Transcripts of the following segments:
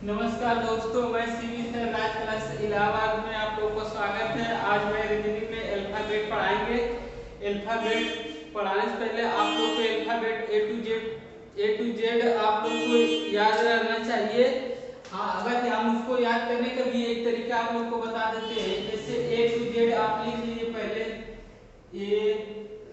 नमस्कार दोस्तों, मैं सीवी सर राज क्लास इलाहाबाद में आप लोगों को स्वागत है। आज मैं रीजनिंग में अल्फाबेट पढ़ाएंगे। अल्फाबेट पढ़ाने से पहले आप लोग को अल्फाबेट ए टू जेड आप लोग को याद रहना चाहिए। हाँ, अगर हम उसको याद करने का भी एक तरीका आप लोग को बता देते हैं। जैसे A to Z आप लिख लीजिए पहले, ABCDEFGHIJKLMNOPQRSTUV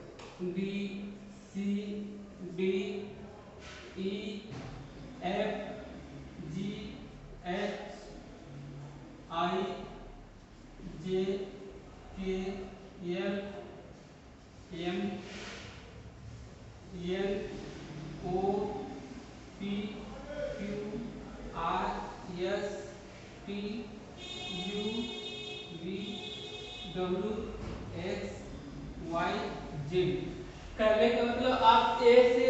करने का मतलब आप ए से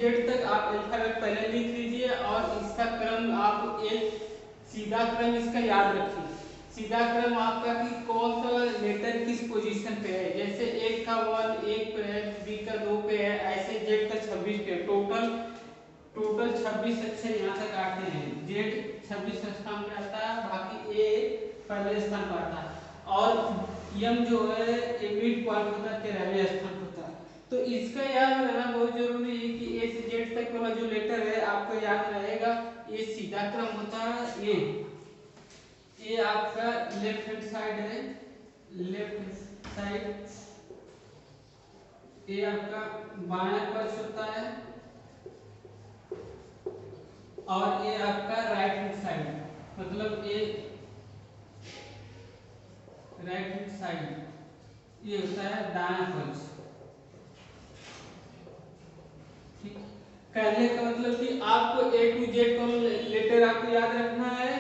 जेड तक आप अल्फाबेट पहले लिख लीजिए और इसका क्रम आप एक सीधा क्रम इसका याद रखिए। सीधा क्रम आपका कि कौन सा लेटर किस पोजीशन पे है। जैसे एक का 1 एक पे है, बी का 2 पे है, ऐसे जेड का 26 पे। टोटल टोटल 26 अक्षर यहाँ तक आते हैं। जेड 26 स्थान पे आता है, बाकी ए पहले स्थान पर आता है और यम जो है ए मिड पॉइंट होता है, 13वें स्थान पर होता है। तो इसका याद रहना बहुत जरूरी है कि ए से जेड तक वाला जो लेटर है आपको याद रहेगा। ये सीधा क्रम होता है। ये आपका लेफ्ट हैंड साइड है, लेफ्ट साइड। ये आपका बायां पक्ष होता है और ये आपका राइट हैंड साइड, मतलब ये राइट हैंड साइड ये होता है दायां पक्ष। ठीक, कहने का मतलब कि आपको ए टू जेड को लेटर आपको याद रखना है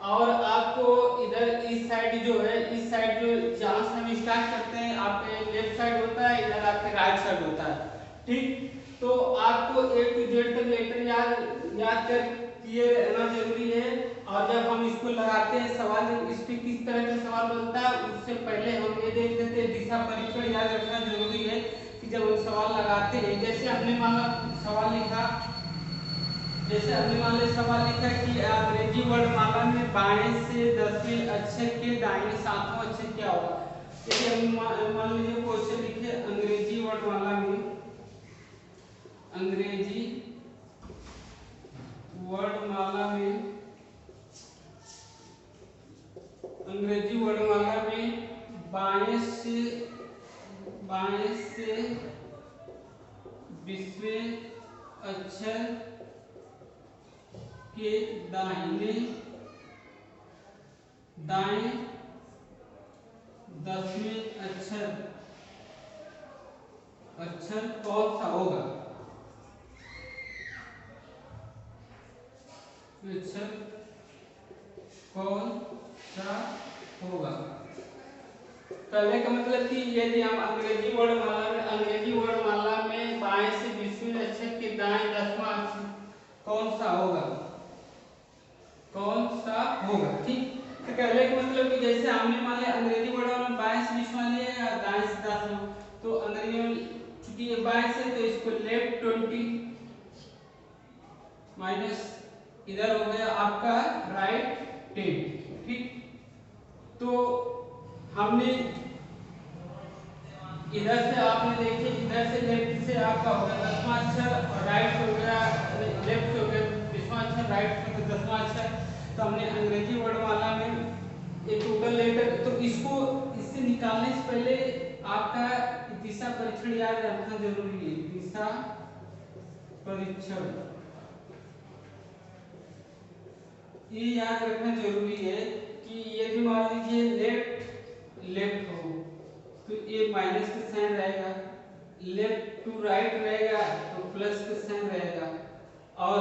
और आपको इधर इस साइड जो है, इस साइड जो जहां से हम स्टार्ट करते हैं आपके लेफ्ट साइड होता है, इधर आपके राइट साइड होता है। ठीक, तो आपको ए टू जेड तक लेटर याद कर क्लियर रहना जरूरी है। और जब हम इसको लगाते हैं सवाल, इस पे किस तरह का सवाल बनता है उससे पहले हम ये देख लेते हैं। दिशा परीक्षण याद रखना जरूरी है कि जब हम सवाल लगाते हैं, जैसे हमने माना सवाल लिखा, जैसे हमने मान लिया सवाल लिखा कि अंग्रेजी वर्णमाला में बाएं से 10वें अक्षर के दाहिने 7वां अक्षर क्या होगा। जैसे हम मान लीजिए क्वेश्चन लिखे अंग्रेजी वर्णमाला में, अंग्रेजी वर्णमाला में, अंग्रेजी वर्णमाला में बाएं से 20वें अक्षर के दाहिने दाएं 10वें अक्षर कौन सा होगा। अक्षर कौन सा होगा। कहने का मतलब कि यदि हम अंग्रेजी वर्णमाला में बाएं से 20वें अक्षर के दाएं 10वां अक्षर कौन सा होगा, कौन सा होगा। ठीक, तो कहने का मतलब कि जैसे हमने मान लिया अंग्रेजी वर्णमाला में बाएं से 20वां लिया या दाएं से 10वां, तो अंग्रेजी में चूंकि ये बाएं से तो इसको लेफ्ट 20 माइनस इधर हो गया आपका राइट 10। ठीक, तो हमने इधर से आपने देखिए, इधर से लेफ्ट से आपका हो गया 10वां अक्षर और राइट हो गया, लेफ्ट हो गया 20वां अक्षर, राइट हो गया 10वां अक्षर। तो हमने अंग्रेजी वर्णमाला में एक टोटल लेटर, तो इसको इससे निकालने से पहले आपका दिशा परीक्षण याद रखना जरूरी है। दिशा परीक्षण ये याद रखना जरूरी है कि यदि मान लीजिए लेफ्ट हो तो ये माइनस का साइन रहेगा, लेफ्ट टू राइट रहेगा तो प्लस का साइन रहेगा, और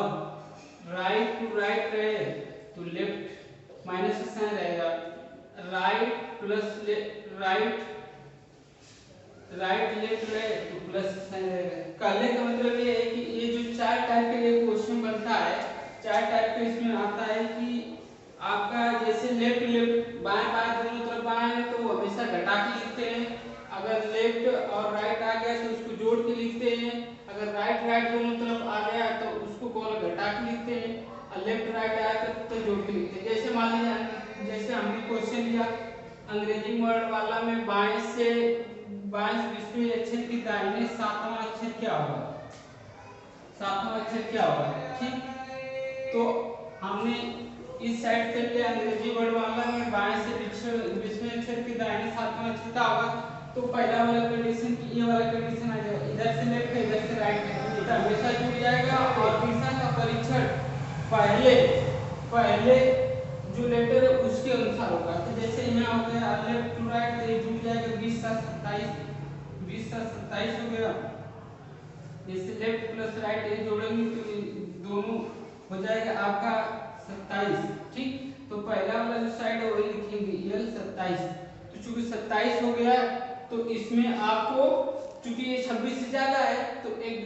राइट टू राइट रहे तो लेफ्ट माइनस का साइन रहेगा, राइट प्लस राइट लेफ्ट रहे तो प्लस का साइन रहेगा। कहने का मतलब ये है कि ये जो चार टाइप के ये क्वेश्चन बनता है, चार टाइप के इसमें आता है कि आपका जैसे लेफ्ट बाएं बाएं दोनों तरफ बाएं है तो हमेशा घटा के लिखते हैं। अगर लेफ्ट और राइट आ गया तो उसको जोड़ के लिखते हैं। अगर राइट दोनों तरफ आ गया तो उसको कॉल घटा के लिखते हैं। लेफ्ट राइट आया तो जोड़ के लिखते हैं। जैसे मान लीजिए, जैसे हमने क्वेश्चन लिया अंग्रेजी वर्ड वाला में बाएं से विषम अक्षर की दाहिने सातवां अक्षर क्या होगा, सातवां अक्षर क्या होगा। ठीक, तो हमने इस साइड से लिया अंग्रेजी वर्ड वाला में बाएं से विषम अक्षर के दाहिने सातवां अक्षर क्या होगा। तो पहला वाला कंडीशन ये वाला कंडीशन आ जाएगा, इधर से लेफ्ट है इधर से राइट है तो हमेशा जुड़ जाएगा। और तीसरा का परीक्षण पहले जो लेटर है उसके अनुसार होगा। तो जैसे यहाँ हो गया लेफ्ट टू राइट तो ये जुड़ जाएगा 20 7 27 हो गया। जैसे लेफ्ट प्लस राइट ये जोड़ेंगे तो दोनों हो जाएगा आपका 27। ठीक, तो पहला वाला जो साइड है वही लिखेंगे L 27। तो चूंकि 27 हो गया तो इसमें आपको चूंकि ये 26 से ज्यादा है तो एक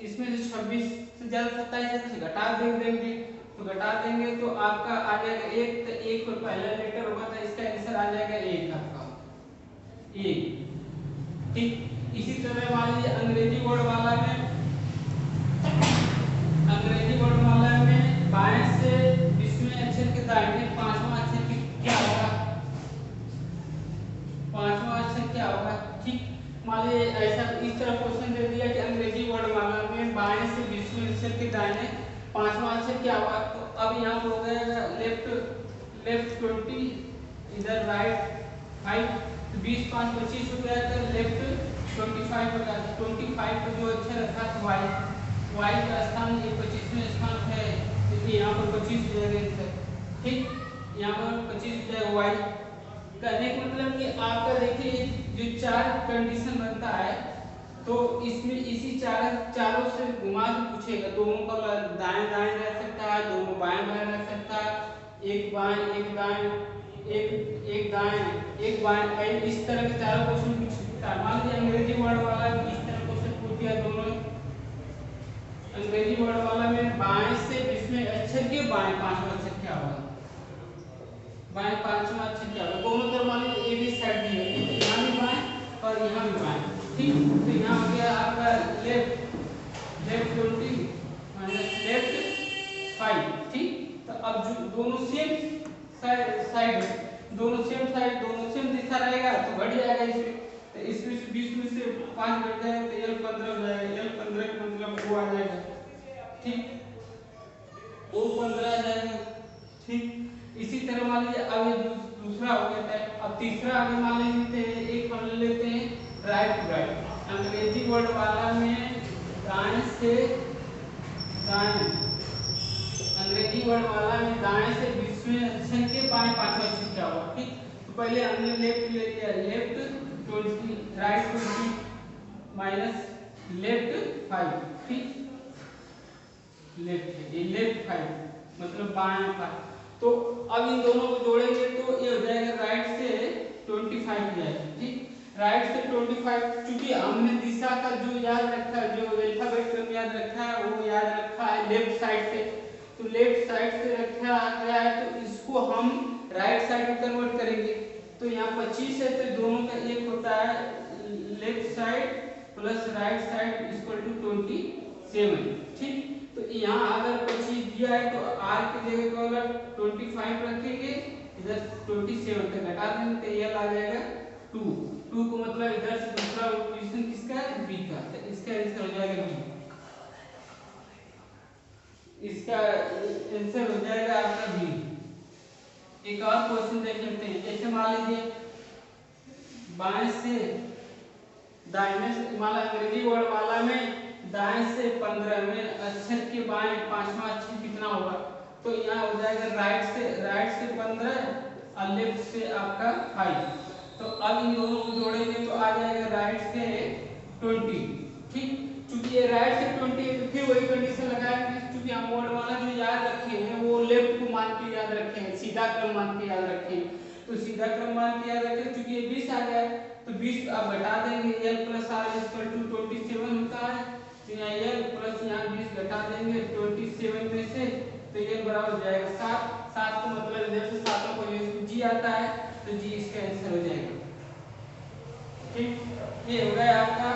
इसमें से 26 से ज्यादा 27 है तो घटा देंगे। तो घटा देंगे तो आपका आ जाएगा 1, तो 1 पर पहला लेटर होगा तो इसका आंसर आ जाएगा 1 आपका 1। ठीक, इसी तरह मान लीजिए अंग्रेजी वर्ड वाला में बाएं से विषम अक्षर के दाहिने पांचवां अक्षर क्या होगा, पांचवां अक्षर क्या होगा। ठीक, मान लीजिए ऐसा इस तरह क्वेश्चन दे दिया कि अंग्रेजी वर्ड वाला में बाएं से विषम अक्षर के दाहिने पांचवां अक्षर क्या होगा। तो अब यहाँ हो गया लेफ्ट 20 इधर राइट 5, तो 20 5 25 हो गया तो लेफ्ट 25 हो गया। 25 का जो अक्षर रखा था y का स्थान ये 25वें स्थान है इसलिए यहाँ पर 25 हो जाएगा। ठीक, यहाँ पर 25 हो जाएगा y। कहने का मतलब कि आपका देखिए जो 4 कंडीशन बनता है तो इसमें इसी चारों से घुमा के पूछेगा। दोनों का दाएं दाएं रह सकता है, दोनों बाएं बाएं रह सकता है, एक बाएं एक दाएं एक दाएं एक बाएं, इस तरह के चारों क्वेश्चन पूछ सकता है। मान लीजिए अंग्रेजी वर्ड वाला इस तरह क्वेश्चन पूछ दिया, दोनों अंग्रेजी वर्ड वाला में बाएं से विषम अक्षर के बाएं पांचवां अक्षर क्या होगा, बाएं पांचवां अक्षर क्या होगा। दोनों तरफ मान लीजिए ए बी साइड दी है तो यहाँ भी बाएं और यहाँ भी बाएं। ठीक, तो यहाँ हो गया आपका लेफ्ट 20 माइनस लेफ्ट 5। ठीक, तो अब जो दोनों सेम साइड दोनों सेम दिशा रहेगा तो घट जाएगा इसमें। तो इसमें से 20 में से 5 घट जाएगा तो L 15 हो जाएगा। L 15 का मतलब वो आ जाएगा। ठीक, वो 15 आ जाएगा। ठीक, इसी तरह मान लीजिए अब ये दूसरा हो गया है। अब तीसरा आगे मान लीजिए एक हम लेते हैं राइट टू राइट। अंग्रेजी वर्ड वाला में दाएं से अंग्रेजी वर्ड वाला में दाएं से विषम अक्षर के बाएं पांचवां अक्षर क्या होगा। ठीक, तो पहले हमने लेफ्ट ले लिया, लेफ्ट 20 राइट 20 माइनस लेफ्ट 5। ठीक, लेफ्ट 5 मतलब बाएं 5। तो अब इन दोनों को जोड़ेंगे तो ये हो जाएगा राइट से 25 हो जाएगा। ठीक, राइट से 25 क्योंकि हमने दिशा का जो याद रखा है, जो अल्फाबेट क्रम याद रखा है वो याद रखा है लेफ्ट साइड से। तो लेफ्ट साइड से रखा गया है तो इसको हम राइट साइड में कन्वर्ट करेंगे। तो यहाँ 25 है तो दोनों का एक होता है left side plus right side equal to 27। ठीक, तो यहाँ अगर 25 दिया है तो r की जगह को अगर 25 रखेंगे इधर 27 तक घटा देंगे तो ये आ जाएगा 2 को मतलब इधर से दूसरा पोजीशन किसका है b का, तो इसका आंसर हो जाएगा b। इसका आंसर हो जाएगा आपका b। एक और क्वेश्चन देख लेते हैं। जैसे मान लीजिए बाएं से दाहिने से मान अंग्रेजी वर्ड वाला में दाएं से 15 में अक्षर के बाएं पांचवां अक्षर कितना होगा। तो यहाँ हो जाएगा राइट से 15 और लेफ्ट से आपका 5। तो अब इन दोनों को जोड़ेंगे तो आ जाएगा राइट से 20। ठीक, क्योंकि ये राइट से 20 है तो फिर वही कंडीशन लगाएंगे क्योंकि हम वर्ड वाला जो याद रखे हैं वो लेफ्ट को मान के याद रखे हैं, सीधा क्रम मान के याद रखे हैं। तो सीधा क्रम मान के याद रखे क्योंकि ये 20 आ गया तो 20 आप घटा देंगे L plus R equal to 27 होता है। तो यहाँ L प्लस यहाँ 20 घटा देंगे 27 में से तो L बराबर हो जाएगा 7 का मतलब इधर से 7 को G आता है तो G इसका आंसर हो जाएगा। ठीक, ये हो गया आपका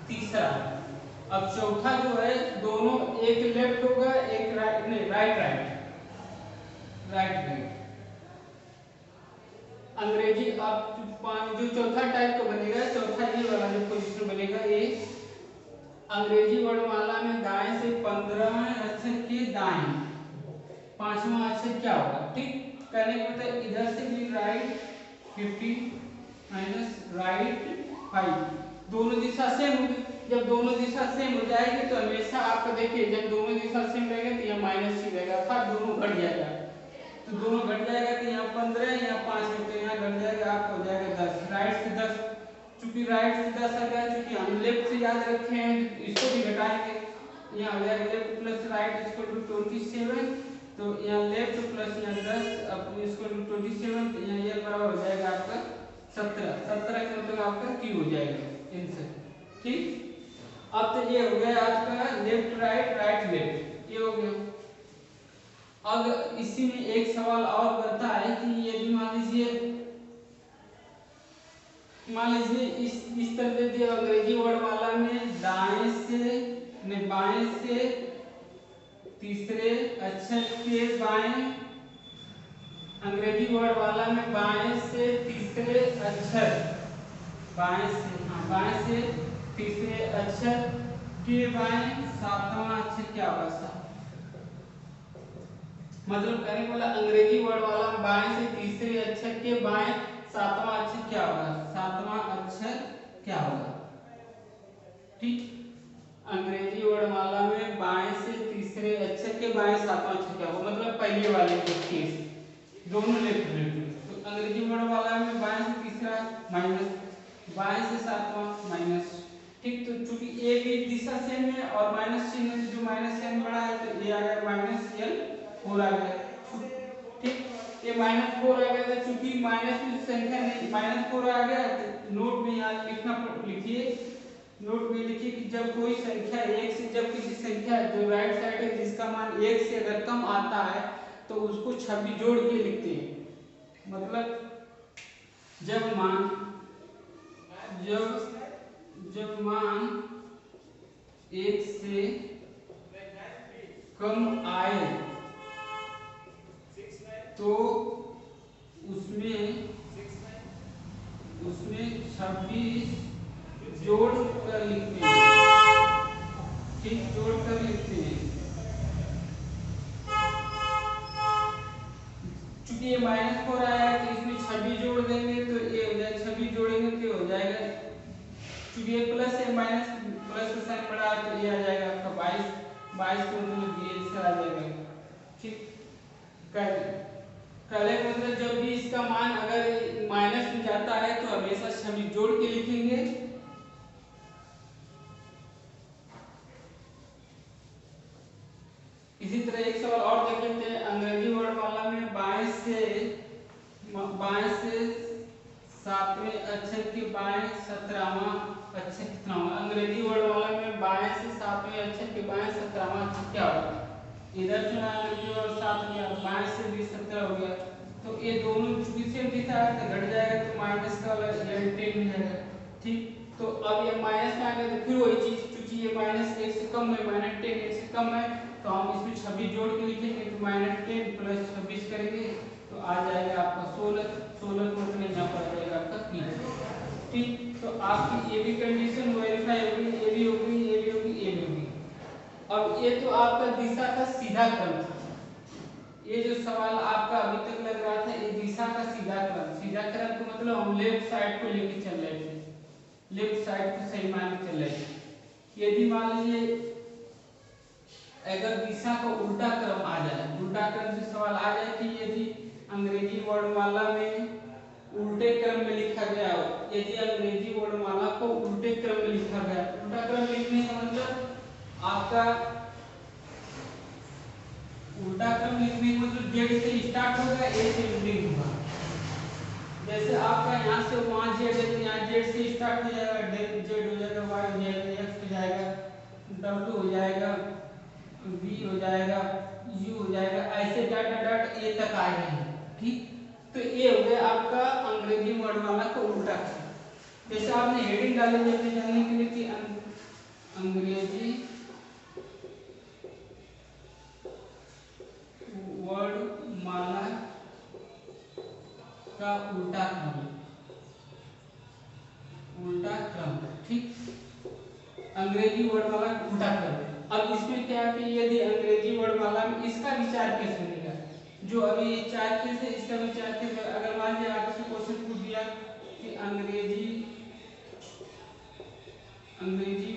तीसरा। अब चौथा जो है दोनों, एक लेफ्ट होगा एक राइट, नहीं राइट राइट। अंग्रेजी अब जो चौथा टाइप का बनेगा, चौथा ये वाला जो पोजीशन बनेगा, ये अंग्रेजी वर्णमाला में दाएं से 15वें अक्षर के दाएं 5वां अक्षर क्या होगा। ठीक, कहने का मतलब इधर से भी राइट 50 माइनस राइट 5, दोनों दिशा सेम होगी। जब दोनों दिशा सेम हो जाएगी तो हमेशा आपका देखिए, जब दोनों दिशा सेम रहेगा तो यहाँ माइनस ही रहेगा, अर्थात दोनों घट जाएगा। तो दोनों घट जाएगा तो यहाँ 15, यहाँ 5 है, तो यहाँ घट जाएगा, आपका हो जाएगा 10। राइट से 10, चूंकि राइट से 10 आ गया, चूंकि हम लेफ्ट से याद रखे हैं इसको भी घटाएंगे, यहाँ हो जाएगा left plus right equal to 27, तो यहाँ लेफ्ट प्लस यहाँ 10 अब इक्वल टू 27, तो यहाँ ये बराबर हो जाएगा आपका 17। 17 का मतलब आपका Q हो जाएगा आंसर। ठीक, अब तो ये हो गया आपका लेफ्ट राइट राइट लेफ्ट, ये हो गया। अब इसी में एक सवाल और बनता है कि यदि मान लीजिए इस तरह दे दिया अंग्रेजी वर्णमाला में दाएं से ने बाएं से तीसरे अक्षर के बाएं, अंग्रेजी वर्णमाला में बाएं से तीसरे अक्षर, बाएं से तीसरे अक्षर के बाएं 7वां अक्षर क्या होगा। मतलब कहने वाला अंग्रेजी वर्णमाला में बाएं से तीसरे अक्षर के बाएं 7वां अक्षर क्या होगा, 7वां अक्षर क्या होगा। ठीक, अंग्रेजी वर्णमाला में बाएं से तीसरे अक्षर के बाएं 7वां अक्षर क्या होगा, मतलब पहले वाले के केस दोनों लेफ्ट लेफ्ट। तो अंग्रेजी वर्णमाला में बाएं से तीसरा माइनस, बाएं से 7वां माइनस। ठीक, तो चूंकि ए भी दिशा सेम है और माइनस चिन्ह है, जो माइनस n बड़ा है तो ये आ गया -l4 आ गया। ठीक, ये -4 आ गया, तो चूंकि माइनस की संख्या नहीं, -4 आ गया तो नोट में यहाँ लिखिए, नोट में लिखिए कि जब कोई संख्या 1 से, जब किसी संख्या जो राइट साइड है जिसका मान 1 से अगर कम आता है तो उसको 26 जोड़ के लिखते हैं। मतलब जब मान 1 से कम आए तो उसमें 26 जोड़ कर लिखते हैं। ठीक, जोड़ कर लिखते हैं। चूंकि ये -4 आया है तो इसमें 26 जोड़ देंगे तो ये हो जाएगा, 26 जोड़ेंगे तो हो जाएगा, चूंकि ये प्लस है माइनस प्लस का साइन बड़ा है तो ये आ जाएगा आपका 22 को मतलब ये इसका आ जाएगा। ठीक, पहले मतलब जब भी इसका मान अगर माइनस में जाता है तो हमेशा 26 जोड़ के लिखेंगे। इसी तरह एक सवाल और देख लेते हैं, अंग्रेजी वर्णमाला में बाएं से 7वें अक्षर के बाएं 17वां अक्षर कितना होगा। अंग्रेजी वर्णमाला में बाएं से 7वें अक्षर के बाएं 17वां अक्षर क्या होगा। इधर चुना अंग्रेजी और 7 गया, बाएं से भी 17 हो गया, तो ये दोनों चूंकि सेम दिशा है तो घट जाएगा, तो माइनस का वाला ये 10 हो जाएगा। ठीक, तो अब ये माइनस में आ गया तो फिर वही चीज, क्योंकि ये -1 से कम है, -10 1 से कम है, तो हम इसमें 26 जोड़ के लिखेंगे तो -10 प्लस 26 करेंगे तो आ जाएगा आपका 16 को अपने यहाँ पर आ जाएगा आपका 3। ठीक, तो आपकी ये भी कंडीशन वेरीफाई हो गई, ये भी हो गई, ये भी होगी, ये भी होगी। अब ये तो आपका दिशा का सीधा क्रम था। ये जो सवाल आपका अभी तक लग रहा था ये दिशा का सीधा क्रम, सीधा क्रम का मतलब हम लेफ्ट साइड को लेके चल रहे थे, लेफ्ट साइड को सही मान के चल रहे थे। यदि मान लीजिए अगर दिशा का उल्टा क्रम आ जाए, उल्टा क्रम से सवाल आ जाए कि यदि अंग्रेजी वर्णमाला में उल्टे क्रम में लिखा गया हो, यदि अंग्रेजी वर्णमाला को उल्टे क्रम में लिखा गया, उल्टा क्रम लिखने का मतलब आपका उल्टा क्रम लिखने का मतलब जेड से स्टार्ट होगा, ए से एंडिंग होगा। जैसे आपका यहाँ से वहाँ जेड है तो यहाँ जेड से स्टार्ट हो जाएगा, जेड हो जाएगा, वाई हो जाएगा, एक्स हो जाएगा, डब्ल्यू हो जाएगा, वी हो जाएगा, यू हो जाएगा, ऐसे डॉट डॉट ए तक आ रहे हैं। ठीक, तो ये हो गया आपका अंग्रेजी वर्णमाला का उल्टा क्रम। जैसे आपने हेडिंग डाली जैसे जानने के लिए कि अंग्रेजी वर्णमाला का उल्टा क्रम, ठीक। अंग्रेजी वर्णमाला का उल्टा क्रम। अब इसमें क्या है कि यदि अंग्रेजी वर्णमाला में इसका विचार कैसे बनेगा, जो अभी ये 4 केस है इसका विचार कैसे, अगर मान लीजिए आपसे क्वेश्चन पूछ दिया कि अंग्रेजी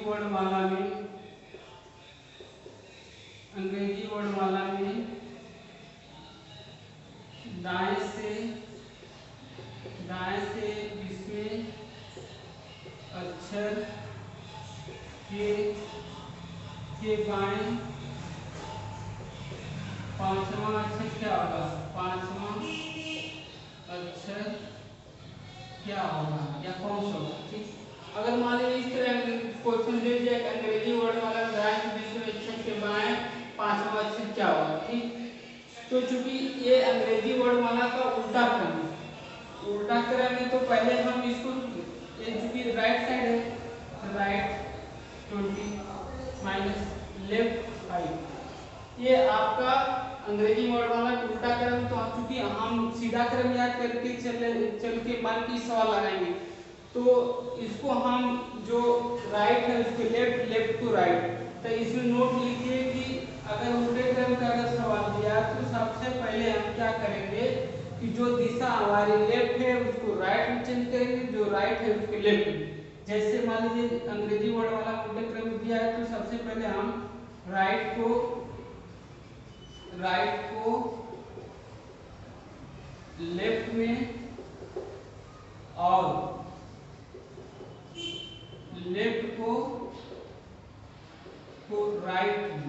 वर्णमाला में दाएं से 20वें अक्षर के बाएं 5वां अक्षर क्या होगा, 5वां अक्षर क्या होगा या कौन सा होगा, ठीक। अगर मान लीजिए इस तरह क्वेश्चन दे दिया कि अंग्रेजी वर्णमाला में दाएं से 20वें अक्षर के बाएं 5वां अक्षर क्या होगा, ठीक। तो चूंकि ये अंग्रेजी वर्णमाला का उल्टा क्रम है तो पहले हम इसको, ये चूंकि राइट साइड है, राइट 20 माइनस लेफ्ट 5, ये आपका अंग्रेजी वर्णमाला का उल्टा क्रम। तो चूंकि हम सीधा क्रम याद करके चल के मान की सवाल लगाएंगे, तो इसको हम जो राइट है उसको लेफ्ट टू राइट, तो इसमें नोट लिखिए कि अगर उल्टे क्रम का अगर सवाल दिया तो सबसे पहले हम क्या करेंगे कि जो दिशा हमारी लेफ्ट है उसको राइट में चेंज करेंगे, जो राइट है उसको लेफ्ट में। जैसे मान लीजिए अंग्रेजी वर्णमाला उल्टे क्रम में दिया है तो सबसे पहले हम राइट को लेफ्ट में और लेफ्ट को राइट में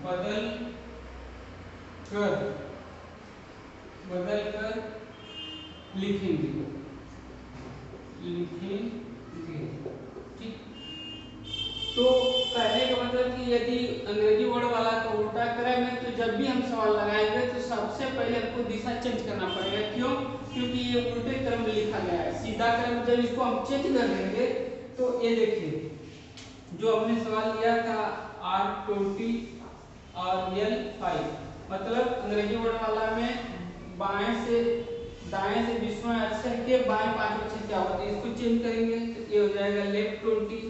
बदल कर लिखेंगे, ठीक। तो कहने का मतलब कि यदि अंग्रेजी वर्णमाला का उल्टा क्रम है तो जब भी हम सवाल लगाएंगे तो सबसे पहले हमको दिशा चेंज करना पड़ेगा। क्यों? क्योंकि ये उल्टे क्रम में लिखा गया है। सीधा क्रम जब इसको हम चेंज कर देंगे तो ये देखिए जो हमने सवाल लिया था R20 और L5, मतलब अंग्रेजी वर्णमाला में दाएं से 20वां अक्षर के बाएं 5 अक्षर क्या होता है, इसको चेंज करेंगे तो ये हो जाएगा लेफ्ट 20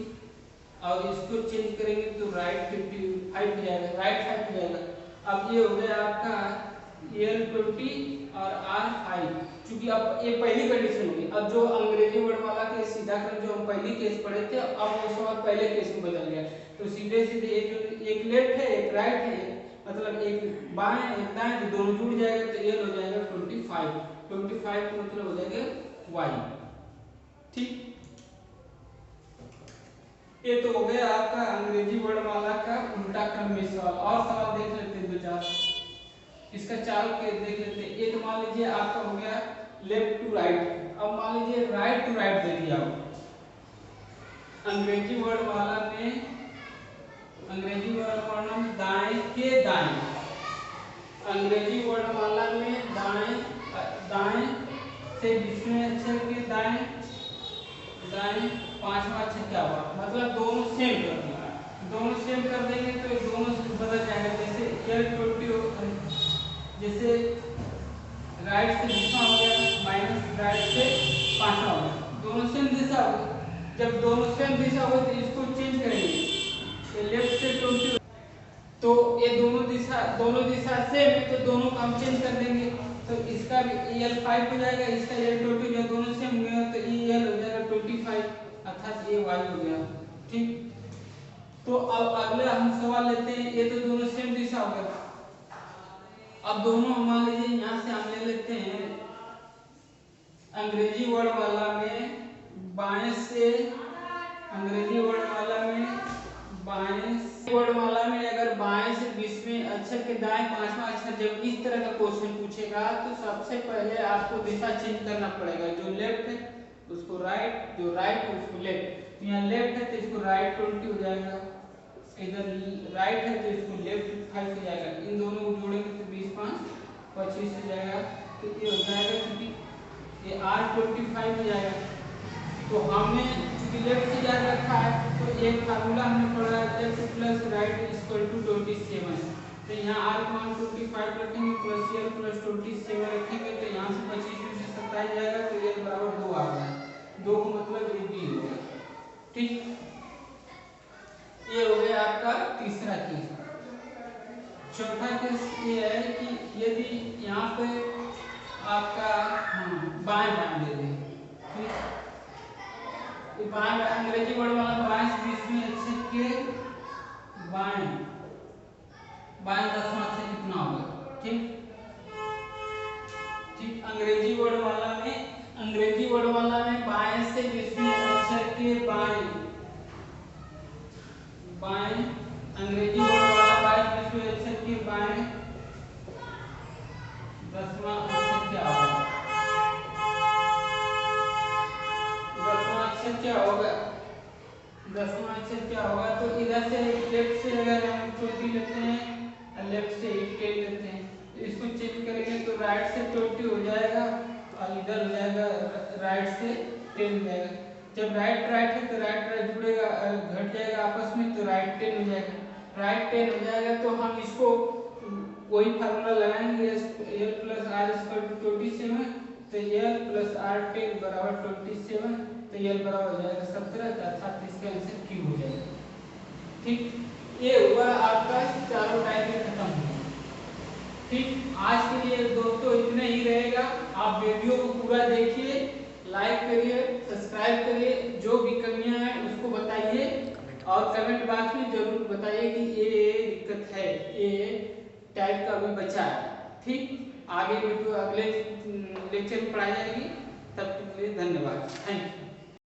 और इसको चेंज करेंगे तो राइट 55 हो जाएगा, राइट 5 हो जाएगा। अब ये हो गया आपका L20 और R5, क्योंकि अब ये पहली कंडीशन होगी। अब जो अंग्रेजी वर्णमाला के सीधा क्रम जो हम पहली केस पढ़े थे, अब वो सवाल पहले केस में बदल गया। तो सीधे एक लेफ्ट है एक राइट है, मतलब एक बाएं एक दाएं, तो दोनों जुड़ जाएगा तो ये हो जाएगा 25 का मतलब हो जाएगा y, ठीक। ये तो हो गया आपका अंग्रेजी वर्णमाला का उल्टा क्रम में सवाल। और सवाल देख लेते हैं 2-4, इसका चाल के देख लेते हैं। ये तो मान लीजिए आपका हो गया लेफ्ट टू राइट। अब मान लीजिए राइट टू राइट दे दिया हो। अंग्रेजी वर्णमाला में दाएं के दाएं, अंग्रेजी वर्णमाला में दाएं से 20वें अक्षर के दाएं 5वां अक्षर क्या हुआ, मतलब दोनों सेम कर देंगे। दोनों सेम कर देंगे तो दोनों से बदल जाएगा। जैसे L20 जैसे राइट से 20वां हो गया माइनस राइट से 5वां हो गया, दोनों सेम दिशा हो गई। जब दोनों सेम दिशा हो तो इसको चेंज करेंगे, ये लेफ्ट से 20, तो ये दोनों दिशा सेम है तो दोनों को हम चेंज कर देंगे। तो इसका भी L5 हो जाएगा, इसका L20 जो दोनों सेम हुए तो EL हो जाएगा 25, अर्थात ये y हो गया, ठीक। तो अब अगला हम सवाल लेते हैं। ये तो दोनों सेम दिशा हो गया। अब दोनों मान लीजिए यहाँ से हम ले लेते हैं अंग्रेजी वर्णमाला में बाएं से, अंग्रेजी वर्णमाला में अगर बाएं से 20वें अक्षर के दाएं 5वां अक्षर जब इस तरह का क्वेश्चन पूछेगा तो सबसे पहले आपको दिशा चेंज करना पड़ेगा। जो लेफ्ट है उसको राइट, जो राइट है उसको लेफ्ट। तो यहाँ लेफ्ट है तो इसको राइट 20 हो जाएगा, इधर राइट है तो इसको लेफ्ट 5 हो जाएगा। इन दोनों को जोड़ेंगे तो 20 5 25 हो जाएगा। तो ये हो जाएगा क्योंकि ये R25 हो जाएगा, तो हमने चूंकि लेफ्ट से याद रखा है तो एक फार्मूला हमने पढ़ा है left plus right equal to 27। तो यहाँ r मान 25 रखेंगे प्लस l प्लस 27 रखेंगे तो यहाँ से 25 में से 27 जाएगा तो l बराबर 2 आ गया। 2 का मतलब ये b हो गया। ठीक, ये हो गया आपका तीसरा केस। चौथा केस ये है कि यदि यहाँ पे आपका बाएं बाएं ले लें, ठीक, बाएं अंग्रेजी वर्ड वाला बाएं से बीच में अक्षर के बाएं बाएं 10वां अक्षर कितना होगा। ठीक ठीक, अंग्रेजी वर्ड वाला में बाएं से बीच में अक्षर के बाएं बाएं अंग्रेजी वर्ड वाला बाएं बीच में अक्षर के बाएं 10वां अक्षर क्या होगा। 10वां अक्षर क्या होगा, 10वां अक्षर क्या होगा। तो इधर से लेफ्ट से अगर हम 20 लेते हैं और लेफ्ट से 10 लेते हैं तो इसको चेंज करेंगे तो राइट से 20 हो जाएगा और इधर हो जाएगा राइट से 10 हो जाएगा। जब राइट राइट है तो राइट राइट जुड़ेगा, घट जाएगा आपस में तो राइट 10 हो जाएगा। राइट 10 हो जाएगा तो हम इसको वही फार्मूला लगाएंगे l plus r equal to 27। तो l प्लस r 10 बराबर 27 तो l बराबर हो जाएगा 17 अर्थात इसका आंसर q हो जाएगा। ठीक, ये हुआ आपका चारों टाइप खत्म हुआ। ठीक, आज के लिए दोस्तों इतना ही रहेगा। आप वीडियो को पूरा देखिए, लाइक करिए, सब्सक्राइब करिए, जो भी कमियां हैं उसको बताइए और कमेंट बॉक्स में जरूर बताइए कि ये दिक्कत है, ये टाइप का भी बचा है। ठीक, आगे वीडियो अगले लेक्चर में पढ़ाई जाएगी। तब तक के लिए धन्यवाद, थैंक यू।